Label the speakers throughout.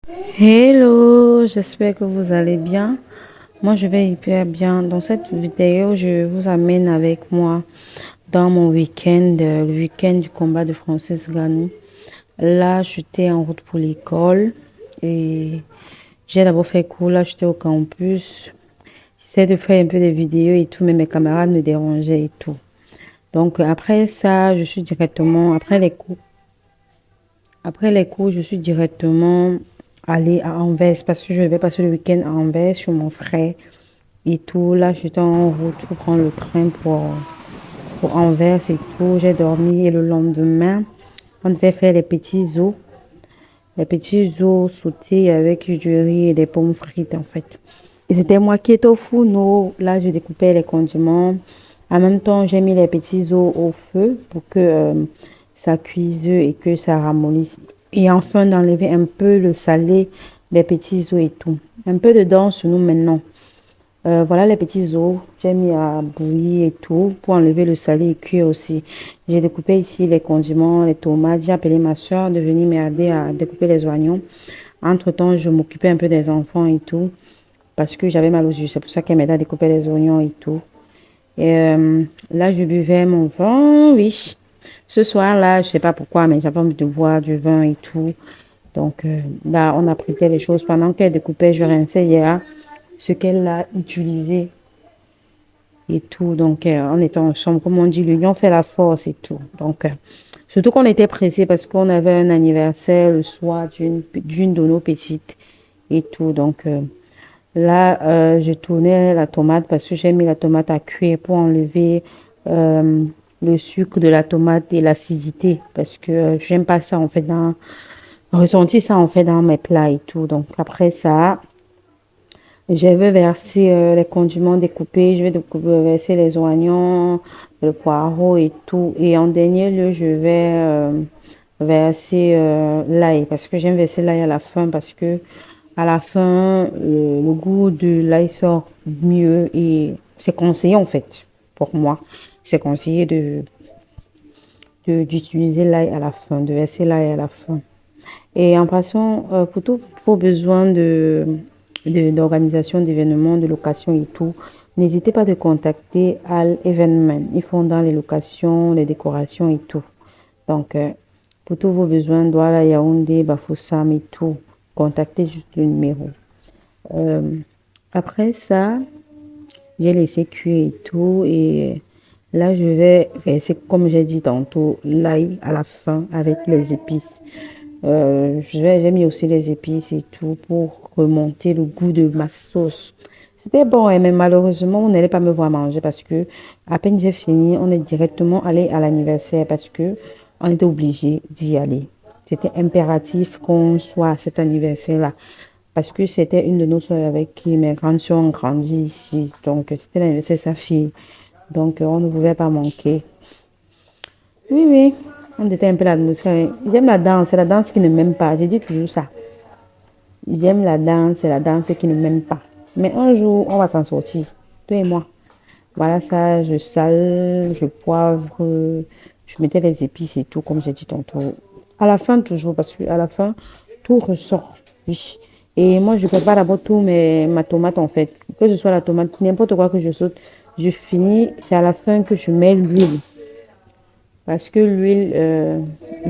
Speaker 1: Hello, j'espère que vous allez bien. Moi, je vais hyper bien. Dans cette vidéo, je vous amène avec moi dans mon week-end, le week-end du combat de Francis Ngannou. Là, j'étais en route pour l'école et j'ai d'abord fait cours. Là, j'étais au campus. J'essaie de faire un peu des vidéos et tout, mais mes camarades me dérangeaient et tout. Donc, après ça, je suis directement, après les cours, je suis directement allée à Anvers parce que je vais passer le week-end à Anvers chez mon frère et tout. Là, j'étais en route pour prendre le train pour Anvers et tout. J'ai dormi et le lendemain, on devait faire les petits os sautés avec du riz et des pommes frites en fait. Et c'était moi qui étais au fourneau. Là, je découpais les condiments. En même temps, j'ai mis les petits os au feu pour que ça cuise et que ça ramollisse. Et enfin, d'enlever un peu le salé des petits os et tout. Un peu dedans sur nous maintenant. Voilà les petits os. J'ai mis à bouillir et tout pour enlever le salé et cuire aussi. J'ai découpé ici les condiments, les tomates. J'ai appelé ma soeur de venir m'aider à découper les oignons. Entre-temps, je m'occupais un peu des enfants et tout parce que j'avais mal aux yeux. C'est pour ça qu'elle m'aidait à découper les oignons et tout. Et là, je buvais mon vin, oui. Ce soir-là, je sais pas pourquoi, mais j'avais envie de boire du vin et tout. Donc là, on apprenait les choses. Pendant qu'elle découpait, je rinçais hier ce qu'elle a utilisé et tout. Donc, on était ensemble, comme on dit, l'union fait la force et tout. Donc, surtout qu'on était pressés parce qu'on avait un anniversaire le soir d'une de nos petites et tout. Donc, là, je tournais la tomate parce que j'ai mis la tomate à cuire pour enlever euh, le sucre de la tomate et l'acidité parce que j'aime pas ça en fait ressentir ça en fait dans mes plats et tout. Donc après ça, je vais verser les condiments découpés, je vais verser les oignons, le poireau et tout. Et en dernier lieu, je vais verser l'ail parce que j'aime verser l'ail à la fin parce que à la fin, le goût de l'ail sort mieux et c'est conseillé en fait pour moi. C'est conseillé d'utiliser l'ail à la fin, de verser l'ail à la fin. Et en passant, pour tous vos besoins d'organisation d'événements, de location et tout, n'hésitez pas de contacter Al Evenement. Ils font dans les locations, les décorations et tout. Donc, pour tous vos besoins, Douala, Yaoundé, Bafoussam et tout, contactez juste le numéro. Euh, Après ça, j'ai laissé cuire et tout. Et là, je vais verser, comme j'ai dit tantôt, l'ail à la fin avec les épices. J'ai mis aussi les épices et tout pour remonter le goût de ma sauce. C'était bon, hein, mais malheureusement, on n'allait pas me voir manger parce que à peine j'ai fini, on est directement allé à l'anniversaire parce que on était obligé d'y aller. C'était impératif qu'on soit à cet anniversaire-là parce que c'était une de nos soeurs avec qui mes grandes soeurs ont grandi ici. Donc, c'était l'anniversaire de sa fille. Donc, on ne pouvait pas manquer. Oui, oui, on était un peu l'atmosphère. J'aime la danse, c'est la danse qui ne m'aime pas. J'ai dit toujours ça. J'aime la danse, c'est la danse qui ne m'aime pas. Mais un jour, on va s'en sortir, toi et moi. Voilà ça, je sale, je poivre, je mettais les épices et tout, comme j'ai dit tantôt. À la fin, toujours, parce qu'à la fin, tout ressort. Oui. Et moi, je prépare d'abord tout ma tomate, en fait. Que ce soit la tomate, n'importe quoi que je saute, je finis. C'est à la fin que je mets l'huile. Parce que l'huile,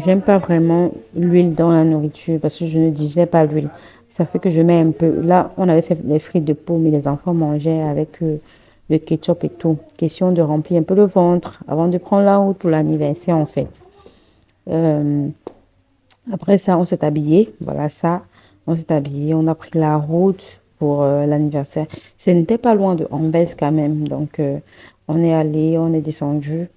Speaker 1: j'aime pas vraiment l'huile dans la nourriture parce que je ne digère pas l'huile. Ça fait que je mets un peu. Là, on avait fait les frites de pomme et les enfants mangeaient avec le ketchup et tout. Question de remplir un peu le ventre avant de prendre la route pour l'anniversaire en fait. Euh, Après ça, on s'est habillé. Voilà ça. On s'est habillé. On a pris la route pour l'anniversaire. Ce n'était pas loin de Anvers quand même. Donc, on est allé, on est descendu.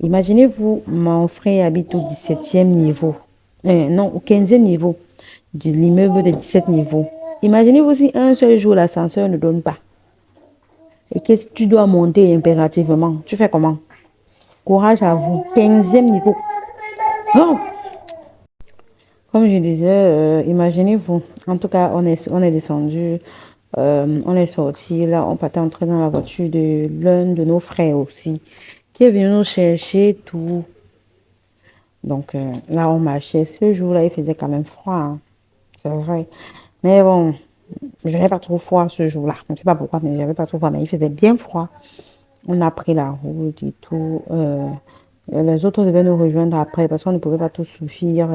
Speaker 1: Imaginez-vous, mon frère habite au 17e niveau. Non, au 15e niveau de l'immeuble de 17 niveaux. Imaginez-vous si un seul jour l'ascenseur ne donne pas. Et que tu dois monter impérativement. Tu fais comment? Courage à vous. 15e niveau. Oh! Comme je disais, imaginez-vous. En tout cas, on est descendu, on est sorti. Là, on partait entrer dans la voiture de l'un de nos frères aussi, qui est venu nous chercher tout. Donc là, on marchait. Ce jour-là, il faisait quand même froid, hein. C'est vrai. Mais bon, je n'avais pas trop froid ce jour-là. Je ne sais pas pourquoi, mais j'avais pas trop froid. Mais il faisait bien froid. On a pris la route et tout. Les autres devaient nous rejoindre après parce qu'on ne pouvait pas tous suffire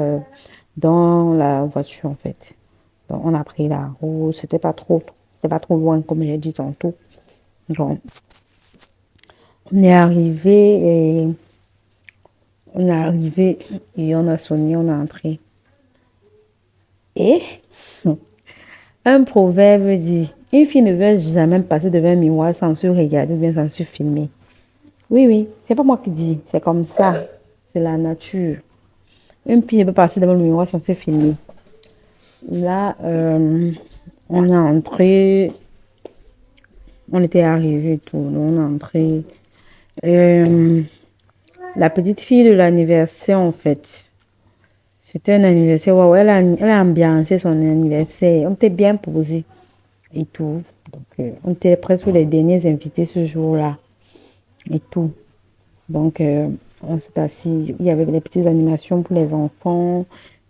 Speaker 1: dans la voiture en fait. Donc on a pris la route. C'était pas trop loin comme j'ai dit tantôt. Donc on est arrivé et on est arrivé et on a sonné, on est entré. Et un proverbe dit, une fille ne veut jamais passer devant un miroir sans se regarder ou bien sans se filmer. Oui, oui, c'est pas moi qui dis, c'est comme ça. C'est la nature. Une fille ne peut passer devant le miroir sans se filmer. Là, on est entré, on était arrivé et tout, on est entré. Euh, la petite fille de l'anniversaire, en fait, c'était un anniversaire, waouh, elle a ambiancé son anniversaire. On était bien posé et tout. Donc, on était presque les derniers invités ce jour-là et tout. Donc, on s'est assis. Il y avait des petites animations pour les enfants,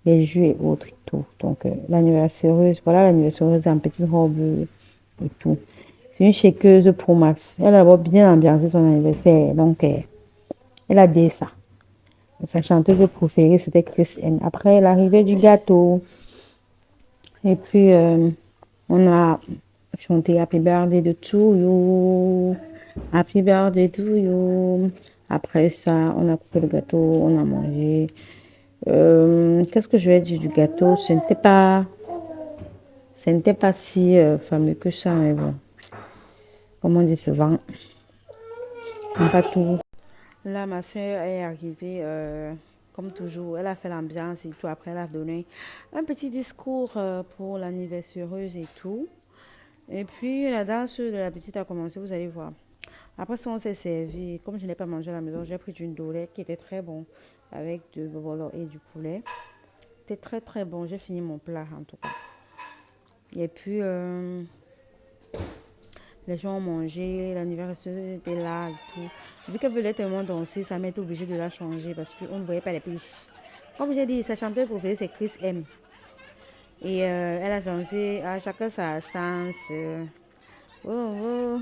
Speaker 1: les jeux et autres et tout. Donc, l'anniversaireuse, voilà, l'anniversaireuse en petite robe et tout. C'est une shakeuse Pro Max. Elle a bien ambiancé son anniversaire. Donc, elle a dit ça. Sa chanteuse préférée, c'était Chris M. Après, l'arrivée du gâteau. Et puis, on a chanté Happy Birthday to you. Happy Birthday to you. Après ça, on a coupé le gâteau, on a mangé. Qu'est-ce que je vais dire du gâteau? Ce n'était pas si fameux que ça, mais bon. Comme on dit souvent, pas tout. Là, ma soeur est arrivée, comme toujours. Elle a fait l'ambiance et tout. Après, elle a donné un petit discours pour l'anniversaireuse et tout. Et puis, la danse de la petite a commencé, vous allez voir. Après ça, on s'est servi. Comme je n'ai pas mangé à la maison, j'ai pris du ndolé qui était très bon avec du bolo et du poulet. C'était très très bon. J'ai fini mon plat en tout cas. Et puis, les gens ont mangé, l'anniversaire était là et tout. Vu qu'elle voulait tellement danser, ça m'a été obligée de la changer parce qu'on ne voyait pas les piches. Comme j'ai dit, sa chanteuse préférée, c'est Chris M. Et elle a dansé à chacun sa chance. Oh, oh,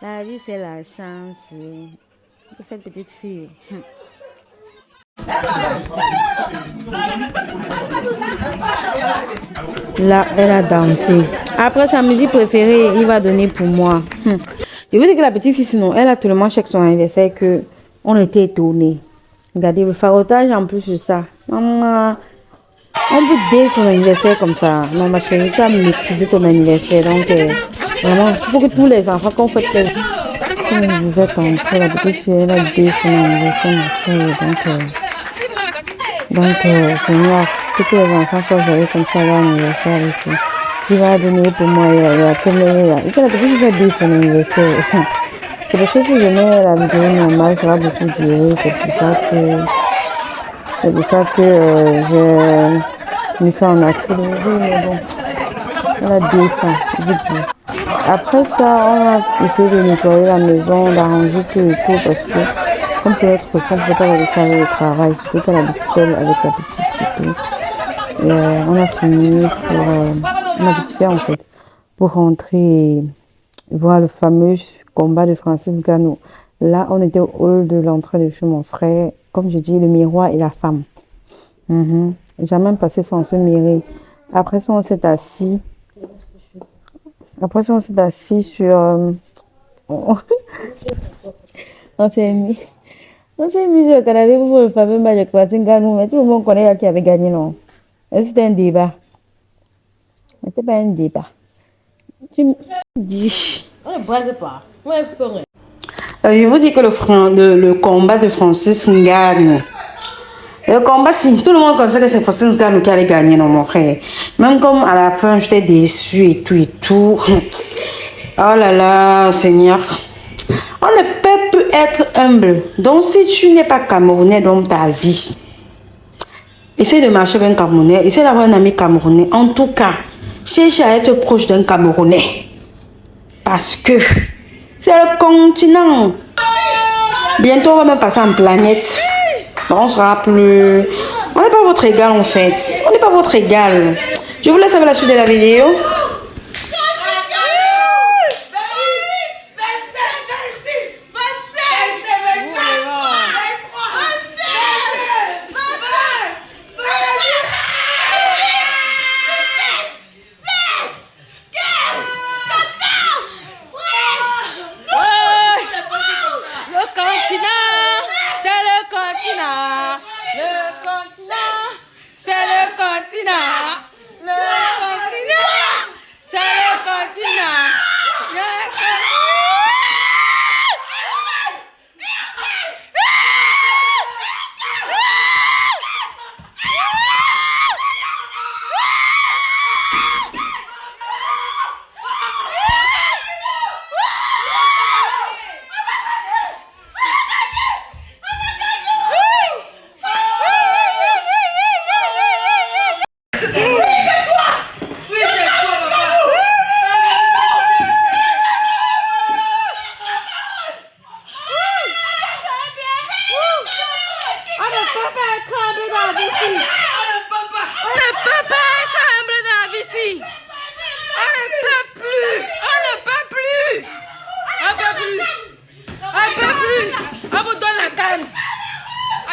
Speaker 1: la vie, c'est la chance de cette petite fille. Là, elle a dansé. Après sa musique préférée, il va donner pour moi. Je veux dire que la petite fille, sinon, elle a tellement chaque son anniversaire que on était étonnés. Regardez le farotage en plus de ça. Maman, on peut dire son anniversaire comme ça. Non, ma chérie, tu as maîtrisé ton anniversaire. Donc, vraiment, il faut que tous les enfants qu'on fait. Vous êtes en train, la petite fille, elle a dit son anniversaire, ma chérie. Donc, Seigneur, que tous les enfants soient joyeux comme ça à leur anniversaire et tout. Il va donner pour moi, il a que la petite fille a dit son anniversaire. C'est parce que si je mets la vidéo normale, ça va beaucoup durer. C'est pour ça que j'ai mis ça en accéléré. Mais bon, elle a dit ça, je vous dis. Après ça, on a essayé de nettoyer la maison, d'arranger tout et tout parce que comme c'est notre son, on ne peut pas la laisser avec le travail, surtout qu'elle habite seule avec la petite et tout. Et on a fini on a vite fait en fait, pour rentrer et voir le fameux combat de Francis Ngannou. Là, on était au hall de l'entrée de chez mon frère. Comme je dis, le miroir et la femme. J'ai même passé sans se mirer. Après ça, on s'est assis. Sur... on s'est mis... On s'est mis sur le canapé pour le fameux match de Francis Ngannou. Mais tout le monde connaît qui avait gagné, non? C'était un débat. Mais c'était pas un débat. Tu me dis... On ne brague pas. Je vous dis que le combat de Francis Ngannou, le combat, si tout le monde pensait que c'est Francis Ngannou qui allait gagner, non, mon frère. Même comme à la fin, j'étais déçue et tout et tout. Oh là là, Seigneur. On ne peut plus être humble. Donc, si tu n'es pas Camerounais dans ta vie, essaye de marcher avec un Camerounais, essaye d'avoir un ami Camerounais. En tout cas, cherche à être proche d'un Camerounais. Parce que c'est le continent. Bientôt, on va même passer en planète. Donc, on sera plus... On n'est pas votre égal, en fait. On n'est pas votre égal. Je vous laisse avec la suite de la vidéo.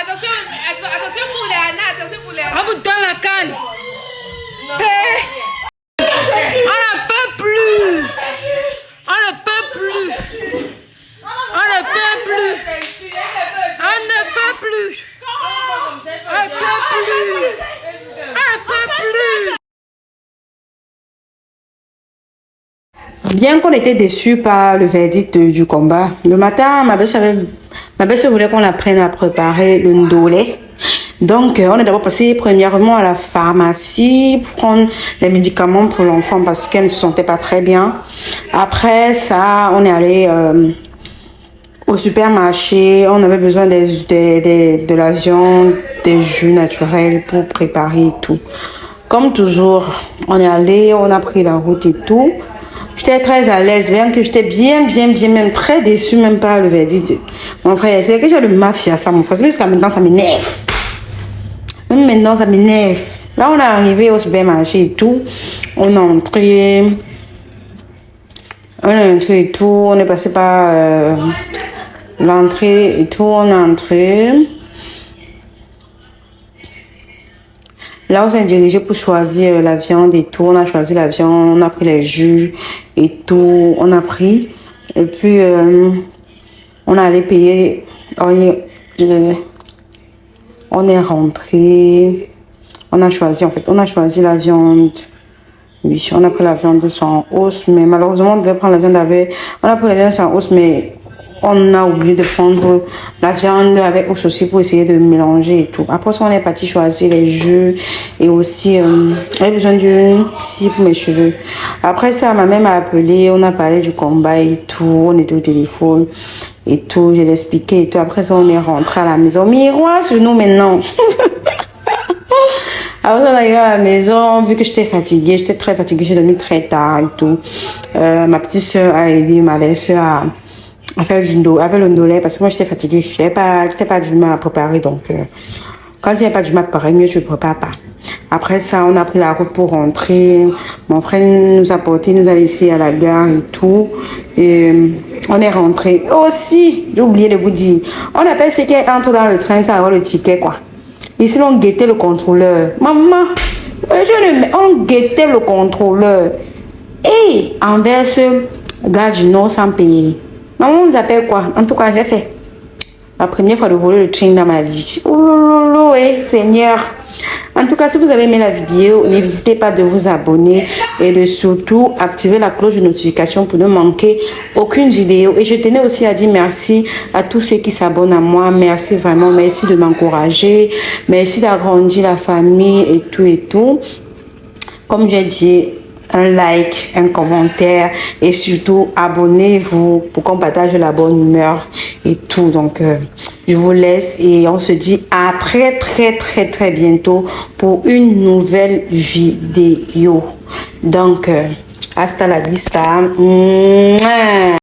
Speaker 2: Attention pour les Anna, attention pour les Anna.
Speaker 3: On vous donne la canne. On ne peut plus. On ne peut plus. On ne peut plus. On ne peut plus. On ne peut plus. On ne peut plus.
Speaker 1: Bien qu'on était déçus par le verdict du combat, le matin, ma belle-sœur voulait qu'on apprenne à préparer le ndolé. Donc, on est d'abord passé premièrement à la pharmacie pour prendre les médicaments pour l'enfant parce qu'elle ne se sentait pas très bien. Après ça, on est allé au supermarché. On avait besoin de la viande, des jus naturels pour préparer et tout. Comme toujours, on est allé, on a pris la route et tout. J'étais très à l'aise, bien que j'étais bien, même très déçue, même pas le verdict. Mon frère, c'est que j'ai le mafia, ça, mon frère. C'est jusqu'à maintenant, ça m'énerve. Même maintenant, ça m'énerve. Là, on est arrivé au supermarché et tout. On est entré. Et tout. On est passé par l'entrée et tout. On est entré. Là, on s'est dirigé pour choisir la viande et tout. On a choisi la viande, on a pris les jus et tout. On a pris. Et puis, on est allé payer. On est rentré. On a choisi, la viande. Oui, on a pris la viande sans os. Mais malheureusement, on devait prendre la viande avec. On a pris la viande sans os, mais on a oublié de prendre la viande avec os aussi pour essayer de mélanger et tout. Après ça, on est parti choisir les jus et aussi, j'avais besoin d'une scie pour mes cheveux. Après ça, ma mère m'a appelé, on a parlé du combat et tout, on était au téléphone et tout, je l'ai expliqué et tout. Après ça, on est rentré à la maison. Miroir sur nous maintenant. Après, on est arrivé à la maison, vu que j'étais fatiguée, j'étais très fatiguée, j'ai dormi très tard et tout. Ma petite soeur a aidé ma belle-soeur à faire le ndolé parce que moi j'étais fatiguée, j'étais pas d'humain à préparer, donc quand il n'y a pas d'humain à préparer, mieux je ne prépare pas. Après ça, on a pris la route pour rentrer. Mon frère nous a porté, nous a laissé à la gare et tout. Et on est rentré. Aussi, j'ai oublié de vous dire, on appelle ceux qui entrent dans le train sans avoir le ticket, quoi. Ici, on guettait le contrôleur. Maman, on guettait le contrôleur. Et envers ce gars du Nord sans payer. Maman, on nous appelle quoi? En tout cas, j'ai fait la première fois de voler le train dans ma vie. Oh, Seigneur. En tout cas, si vous avez aimé la vidéo, n'hésitez pas de vous abonner et de surtout activer la cloche de notification pour ne manquer aucune vidéo. Et je tenais aussi à dire merci à tous ceux qui s'abonnent à moi. Merci vraiment, merci de m'encourager. Merci d'agrandir la famille et tout et tout. Comme j'ai dit, un like, un commentaire et surtout abonnez-vous pour qu'on partage la bonne humeur et tout. Donc je vous laisse et on se dit à très bientôt pour une nouvelle vidéo. Donc hasta la vista.